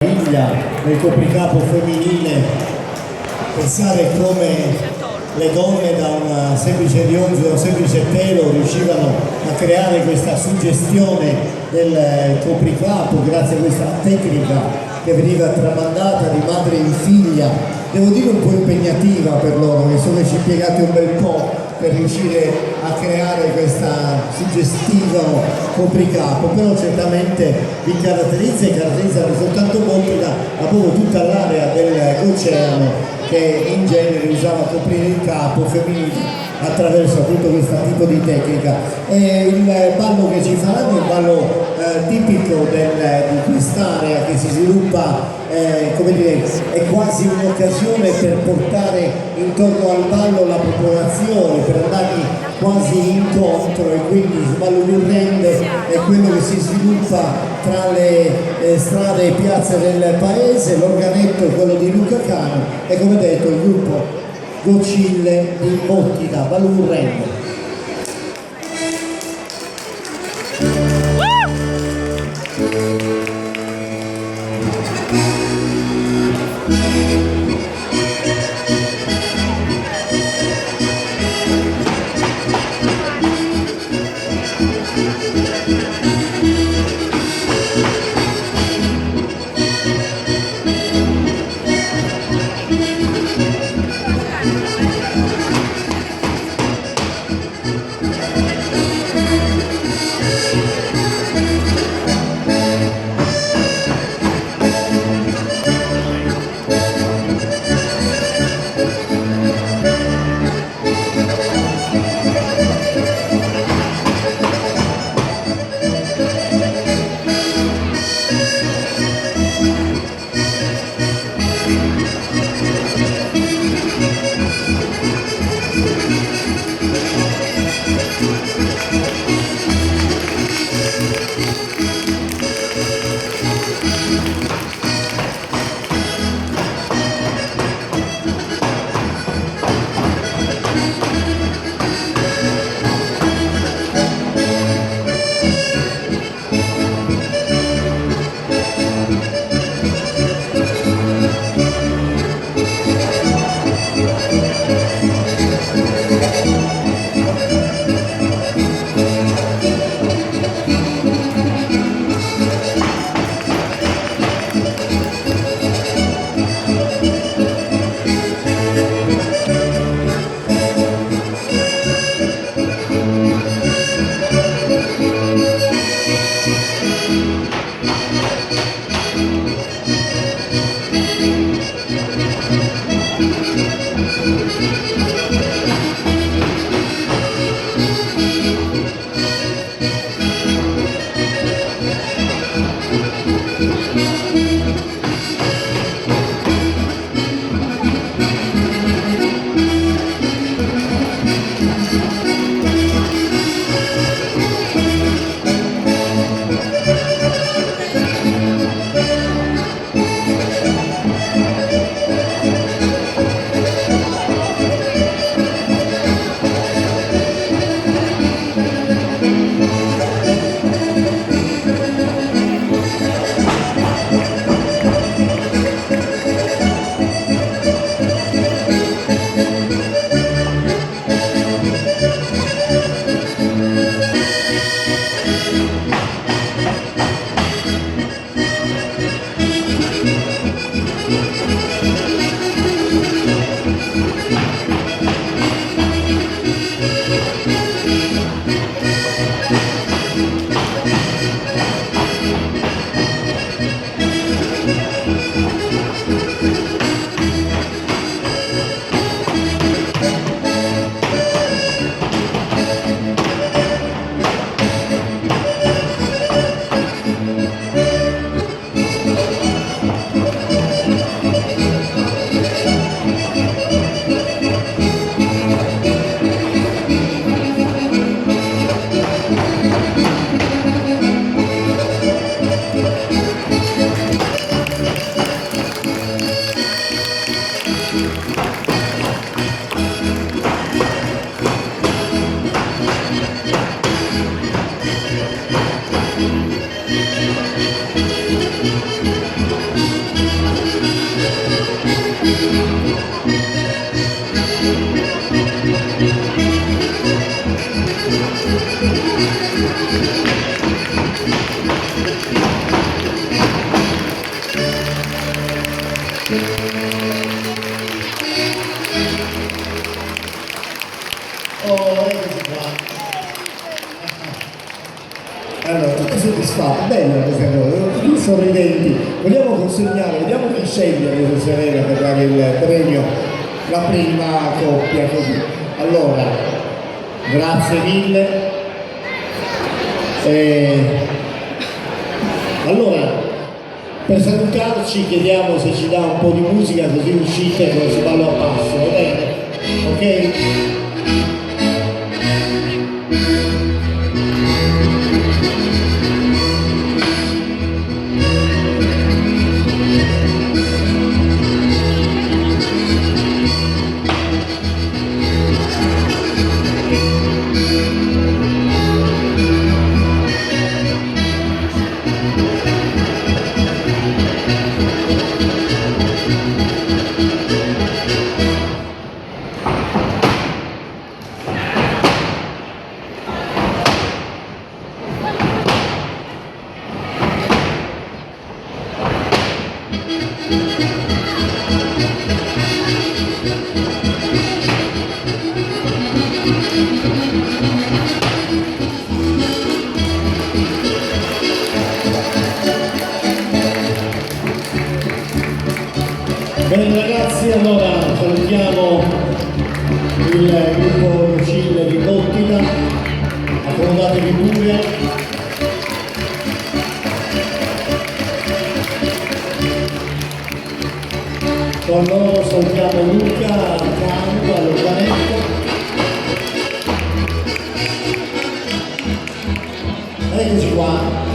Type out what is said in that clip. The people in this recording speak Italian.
Nel copricapo femminile, pensare come le donne da una semplice rionzo, da un semplice telo riuscivano a creare questa suggestione del copricapo grazie a questa tecnica che veniva tramandata di madre in figlia, devo dire un po' impegnativa per loro, che sono ci impiegati un bel po' per riuscire a creare questa suggestiva copricapo, però certamente vi caratterizza e caratterizza non soltanto molti da proprio tutta l'area dell'oceano che in genere usava a coprire il capo femminile attraverso appunto questo tipo di tecnica. E il ballo che ci faranno è un ballo tipico di quest'area che si sviluppa, come dire, è quasi un'occasione per portare intorno al ballo la popolazione, per andargli quasi incontro, e quindi il ballo Lurrende è quello che si sviluppa tra le strade e piazze del paese. L'organetto è quello di Luca Cano e, come detto, il gruppo Gocille di Bottida, ballo Lurrende. Oh, eccoci qua. Allora, tutti soddisfatti, bella questa cosa, tutti sorridenti. Vogliamo consegnare, vediamo chi sceglie questa serena per dare il premio, la prima coppia così. Allora, grazie mille. Allora, per salutarci chiediamo se ci dà un po' di musica così uscite con il ballo a passo, va bene? Ok? Bene ragazzi, allora salutiamo il gruppo Lucille di Bottida, accomodatevi pure. Con loro salutiamo Luca accanto all'organetto. Eccoci qua.